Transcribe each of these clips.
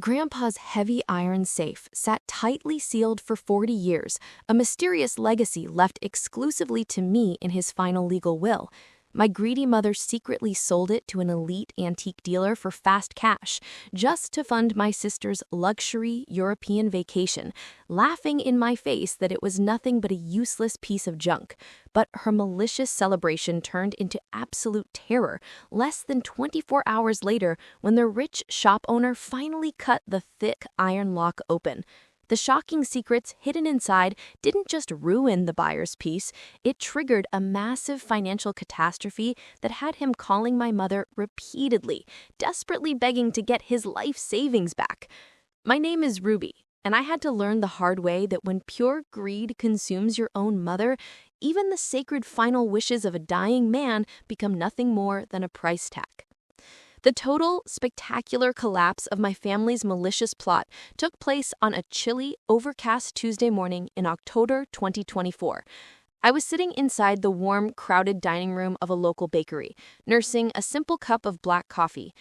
Grandpa's heavy iron safe sat tightly sealed for 40 years, a mysterious legacy left exclusively to me in his final legal will. My greedy mother secretly sold it to an elite antique dealer for fast cash, just to fund my sister's luxury European vacation, laughing in my face that it was nothing but a useless piece of junk. But her malicious celebration turned into absolute terror less than 24 hours later when the rich shop owner finally cut the thick iron lock open. The shocking secrets hidden inside didn't just ruin the buyer's peace, it triggered a massive financial catastrophe that had him calling my mother repeatedly, desperately begging to get his life savings back. My name is Ruby, and I had to learn the hard way that when pure greed consumes your own mother, even the sacred final wishes of a dying man become nothing more than a price tag. The total, spectacular collapse of my family's malicious plot took place on a chilly, overcast Tuesday morning in October 2024. I was sitting inside the warm, crowded dining room of a local bakery, nursing a simple cup of black coffee.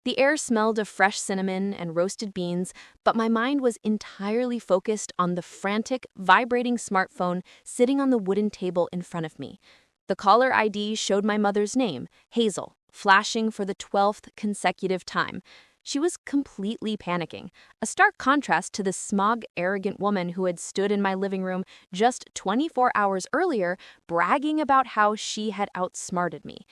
The air smelled of fresh cinnamon and roasted beans, but my mind was entirely focused on the frantic, vibrating smartphone sitting on the wooden table in front of me. The caller ID showed my mother's name, Hazel, flashing for the 12th consecutive time. She was completely panicking, a stark contrast to the smug, arrogant woman who had stood in my living room just 24 hours earlier, bragging about how she had outsmarted me.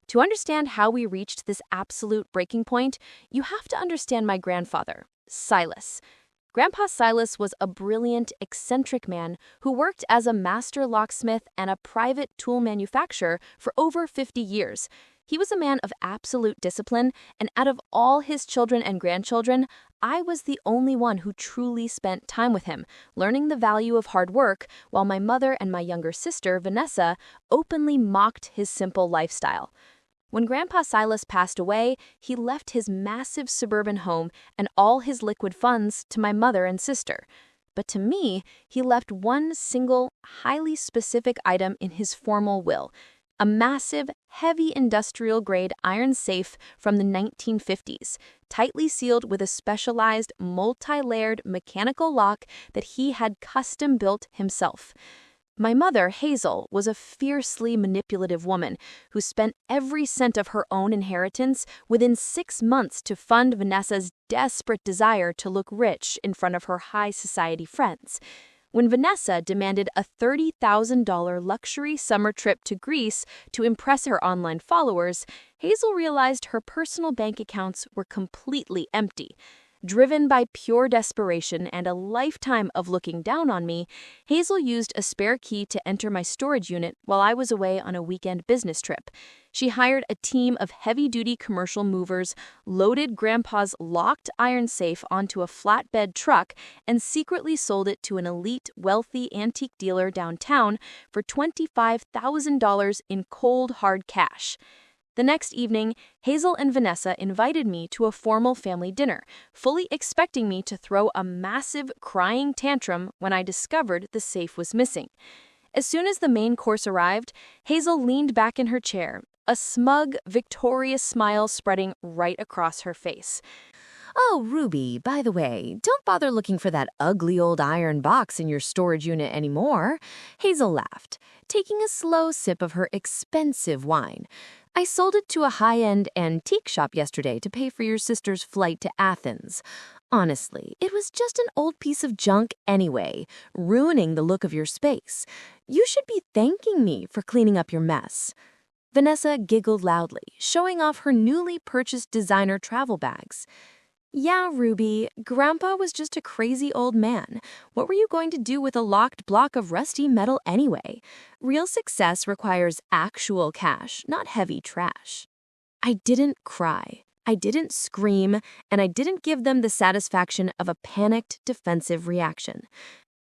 To understand how we reached this absolute breaking point, you have to understand my grandfather, Silas. Grandpa Silas was a brilliant, eccentric man who worked as a master locksmith and a private tool manufacturer for over 50 years. He was a man of absolute discipline, and out of all his children and grandchildren, I was the only one who truly spent time with him, learning the value of hard work, while my mother and my younger sister, Vanessa, openly mocked his simple lifestyle. When Grandpa Silas passed away, he left his massive suburban home and all his liquid funds to my mother and sister. But to me, he left one single, highly specific item in his formal will: a massive, heavy industrial-grade iron safe from the 1950s, tightly sealed with a specialized, multi-layered mechanical lock that he had custom-built himself. My mother, Hazel, was a fiercely manipulative woman who spent every cent of her own inheritance within 6 months to fund Vanessa's desperate desire to look rich in front of her high society friends. When Vanessa demanded a $30,000 luxury summer trip to Greece to impress her online followers, Hazel realized her personal bank accounts were completely empty. Driven by pure desperation and a lifetime of looking down on me, Hazel used a spare key to enter my storage unit while I was away on a weekend business trip. She hired a team of heavy-duty commercial movers, loaded Grandpa's locked iron safe onto a flatbed truck, and secretly sold it to an elite, wealthy antique dealer downtown for $25,000 in cold, hard cash. The next evening, Hazel and Vanessa invited me to a formal family dinner, fully expecting me to throw a massive, crying tantrum when I discovered the safe was missing. As soon as the main course arrived, Hazel leaned back in her chair, a smug, victorious smile spreading right across her face. "Oh, Ruby, by the way, don't bother looking for that ugly old iron box in your storage unit anymore." Hazel laughed, taking a slow sip of her expensive wine. "I sold it to a high-end antique shop yesterday to pay for your sister's flight to Athens. Honestly, it was just an old piece of junk anyway, ruining the look of your space. You should be thanking me for cleaning up your mess." Vanessa giggled loudly, showing off her newly purchased designer travel bags. "Yeah, Ruby, Grandpa was just a crazy old man. What were you going to do with a locked block of rusty metal anyway? Real success requires actual cash, not heavy trash." I didn't cry, I didn't scream, and I didn't give them the satisfaction of a panicked, defensive reaction.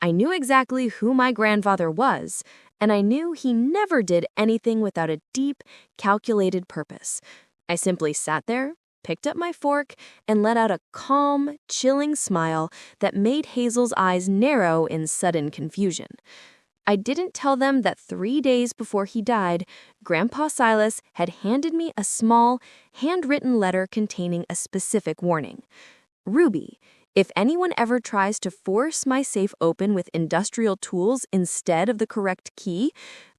I knew exactly who my grandfather was, and I knew he never did anything without a deep, calculated purpose. I simply sat there, picked up my fork, and let out a calm, chilling smile that made Hazel's eyes narrow in sudden confusion. I didn't tell them that 3 days before he died, Grandpa Silas had handed me a small, handwritten letter containing a specific warning. Ruby, if anyone ever tries to force my safe open with industrial tools instead of the correct key,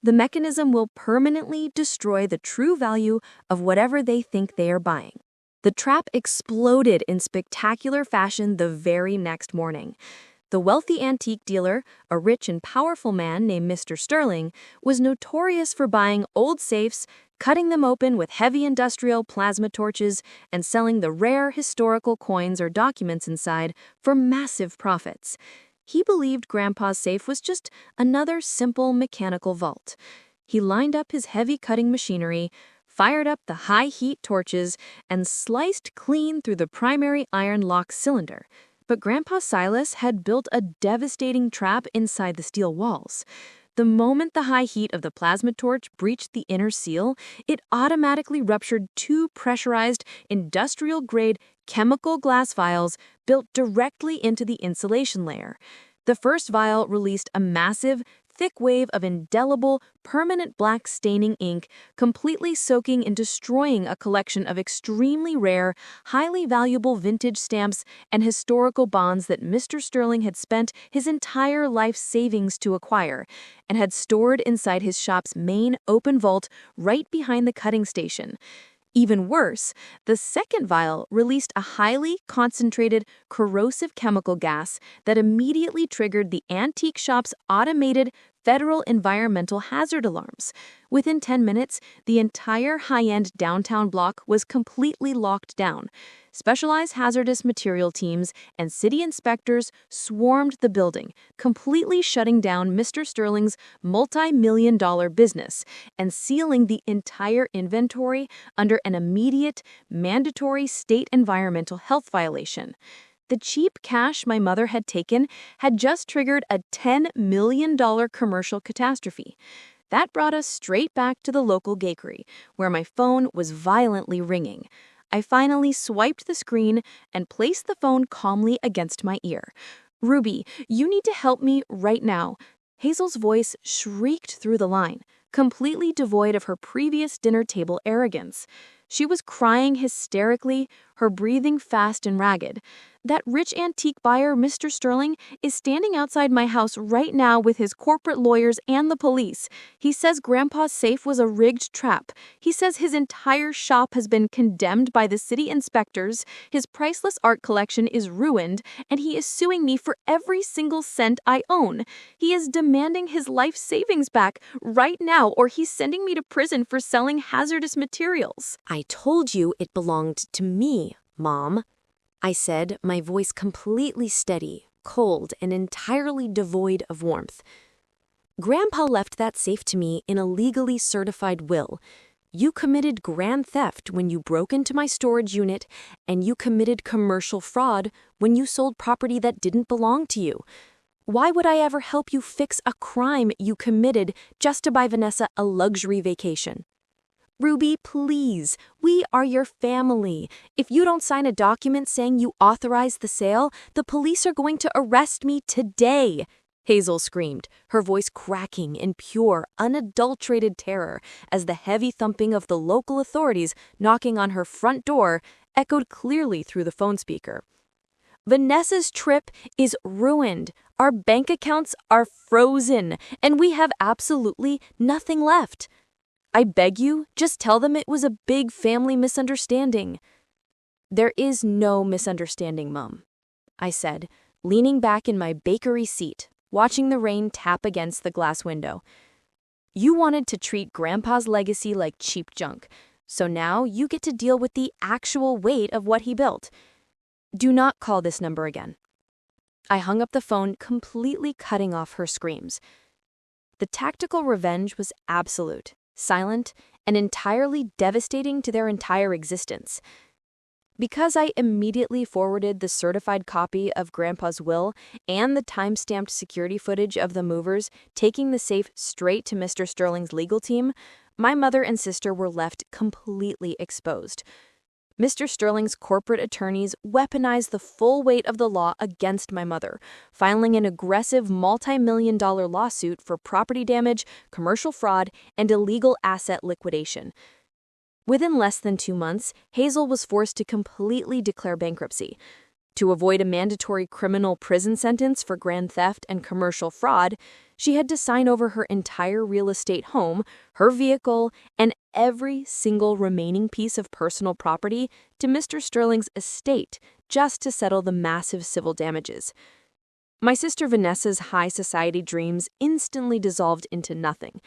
the mechanism will permanently destroy the true value of whatever they think they are buying. The trap exploded in spectacular fashion the very next morning. The wealthy antique dealer, a rich and powerful man named Mr. Sterling, was notorious for buying old safes, cutting them open with heavy industrial plasma torches, and selling the rare historical coins or documents inside for massive profits. He believed Grandpa's safe was just another simple mechanical vault. He lined up his heavy cutting machinery, fired up the high-heat torches, and sliced clean through the primary iron lock cylinder. But Grandpa Silas had built a devastating trap inside the steel walls. The moment the high heat of the plasma torch breached the inner seal, it automatically ruptured two pressurized, industrial-grade chemical glass vials built directly into the insulation layer. The first vial released a massive, thick wave of indelible, permanent black staining ink, completely soaking and destroying a collection of extremely rare, highly valuable vintage stamps and historical bonds that Mr. Sterling had spent his entire life savings to acquire, and had stored inside his shop's main open vault right behind the cutting station. Even worse, the second vial released a highly concentrated, corrosive chemical gas that immediately triggered the antique shop's automated federal environmental hazard alarms. Within 10 minutes, the entire high-end downtown block was completely locked down. Specialized hazardous material teams and city inspectors swarmed the building, completely shutting down Mr. Sterling's multi-million-dollar business and sealing the entire inventory under an immediate, mandatory state environmental health violation. The cheap cash my mother had taken had just triggered a $10 million commercial catastrophe. That brought us straight back to the local bakery, where my phone was violently ringing. I finally swiped the screen and placed the phone calmly against my ear. "Ruby, you need to help me right now." Hazel's voice shrieked through the line, completely devoid of her previous dinner table arrogance. She was crying hysterically, her breathing fast and ragged. "That rich antique buyer, Mr. Sterling, is standing outside my house right now with his corporate lawyers and the police. He says Grandpa's safe was a rigged trap. He says his entire shop has been condemned by the city inspectors, his priceless art collection is ruined, and he is suing me for every single cent I own. He is demanding his life savings back right now, or he's sending me to prison for selling hazardous materials." "I told you it belonged to me, Mom," I said, my voice completely steady, cold, and entirely devoid of warmth. "Grandpa left that safe to me in a legally certified will. You committed grand theft when you broke into my storage unit, and you committed commercial fraud when you sold property that didn't belong to you. Why would I ever help you fix a crime you committed just to buy Vanessa a luxury vacation? Ruby, please, we are your family. If you don't sign a document saying you authorized the sale, the police are going to arrest me today," Hazel screamed, her voice cracking in pure, unadulterated terror as the heavy thumping of the local authorities knocking on her front door echoed clearly through the phone speaker. "Vanessa's trip is ruined. Our bank accounts are frozen, and we have absolutely nothing left. I beg you, just tell them it was a big family misunderstanding." "There is no misunderstanding, Mom," I said, leaning back in my bakery seat, watching the rain tap against the glass window. "You wanted to treat Grandpa's legacy like cheap junk, so now you get to deal with the actual weight of what he built. Do not call this number again." I hung up the phone, completely cutting off her screams. The tactical revenge was absolute, silent, and entirely devastating to their entire existence. Because I immediately forwarded the certified copy of Grandpa's will and the time-stamped security footage of the movers taking the safe straight to Mr. Sterling's legal team, my mother and sister were left completely exposed. Mr. Sterling's corporate attorneys weaponized the full weight of the law against my mother, filing an aggressive multi-million-dollar lawsuit for property damage, commercial fraud, and illegal asset liquidation. Within less than 2 months, Hazel was forced to completely declare bankruptcy. To avoid a mandatory criminal prison sentence for grand theft and commercial fraud, she had to sign over her entire real estate home, her vehicle, and every single remaining piece of personal property to Mr. Sterling's estate just to settle the massive civil damages. My sister Vanessa's high society dreams instantly dissolved into nothing.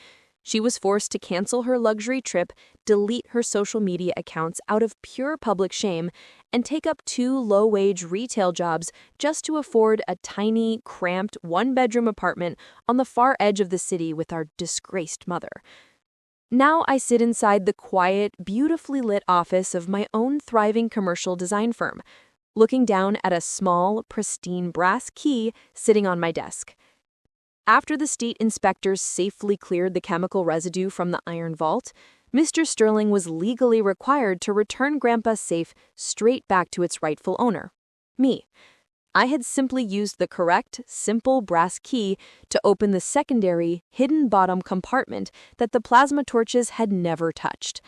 She was forced to cancel her luxury trip, delete her social media accounts out of pure public shame, and take up 2 low-wage retail jobs just to afford a tiny, cramped, one-bedroom apartment on the far edge of the city with our disgraced mother. Now I sit inside the quiet, beautifully lit office of my own thriving commercial design firm, looking down at a small, pristine brass key sitting on my desk. After the state inspectors safely cleared the chemical residue from the iron vault, Mr. Sterling was legally required to return Grandpa's safe straight back to its rightful owner, me. I had simply used the correct, simple brass key to open the secondary, hidden bottom compartment that the plasma torches had never touched.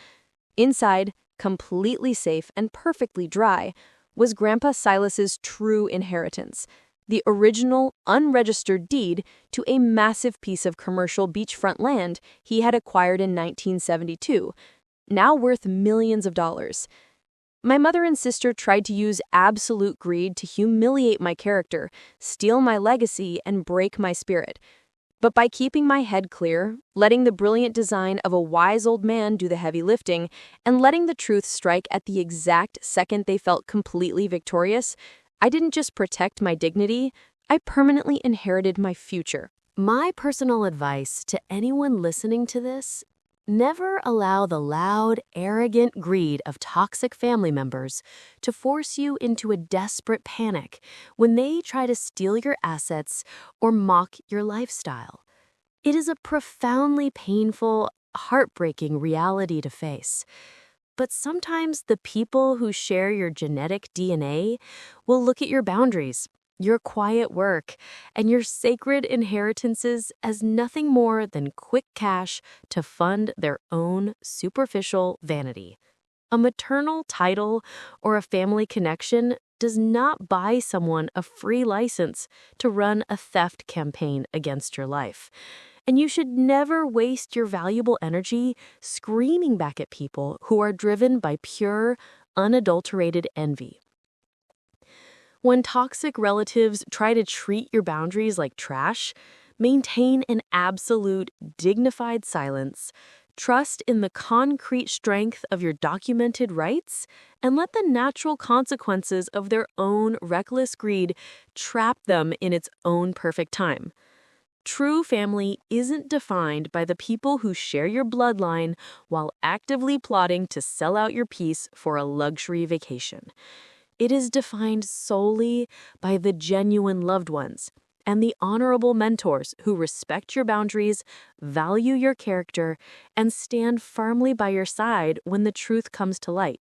Inside, completely safe and perfectly dry, was Grandpa Silas's true inheritance, the original, unregistered deed to a massive piece of commercial beachfront land he had acquired in 1972, now worth millions of dollars. My mother and sister tried to use absolute greed to humiliate my character, steal my legacy, and break my spirit. But by keeping my head clear, letting the brilliant design of a wise old man do the heavy lifting, and letting the truth strike at the exact second they felt completely victorious, I didn't just protect my dignity, I permanently inherited my future. My personal advice to anyone listening to this: never allow the loud, arrogant greed of toxic family members to force you into a desperate panic when they try to steal your assets or mock your lifestyle. It is a profoundly painful, heartbreaking reality to face. But sometimes the people who share your genetic DNA will look at your boundaries, your quiet work, and your sacred inheritances as nothing more than quick cash to fund their own superficial vanity. A maternal title or a family connection does not buy someone a free license to run a theft campaign against your life. And you should never waste your valuable energy screaming back at people who are driven by pure, unadulterated envy. When toxic relatives try to treat your boundaries like trash, maintain an absolute, dignified silence, trust in the concrete strength of your documented rights, and let the natural consequences of their own reckless greed trap them in its own perfect time. True family isn't defined by the people who share your bloodline while actively plotting to sell out your peace for a luxury vacation. It is defined solely by the genuine loved ones and the honorable mentors who respect your boundaries, value your character, and stand firmly by your side when the truth comes to light.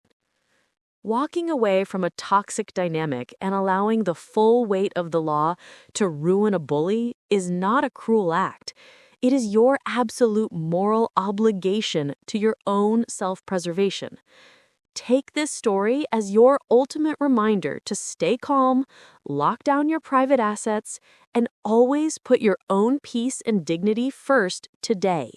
Walking away from a toxic dynamic and allowing the full weight of the law to ruin a bully is not a cruel act. It is your absolute moral obligation to your own self-preservation. Take this story as your ultimate reminder to stay calm, lock down your private assets, and always put your own peace and dignity first today.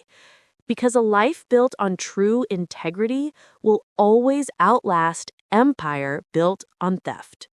Because a life built on true integrity will always outlast empire built on theft.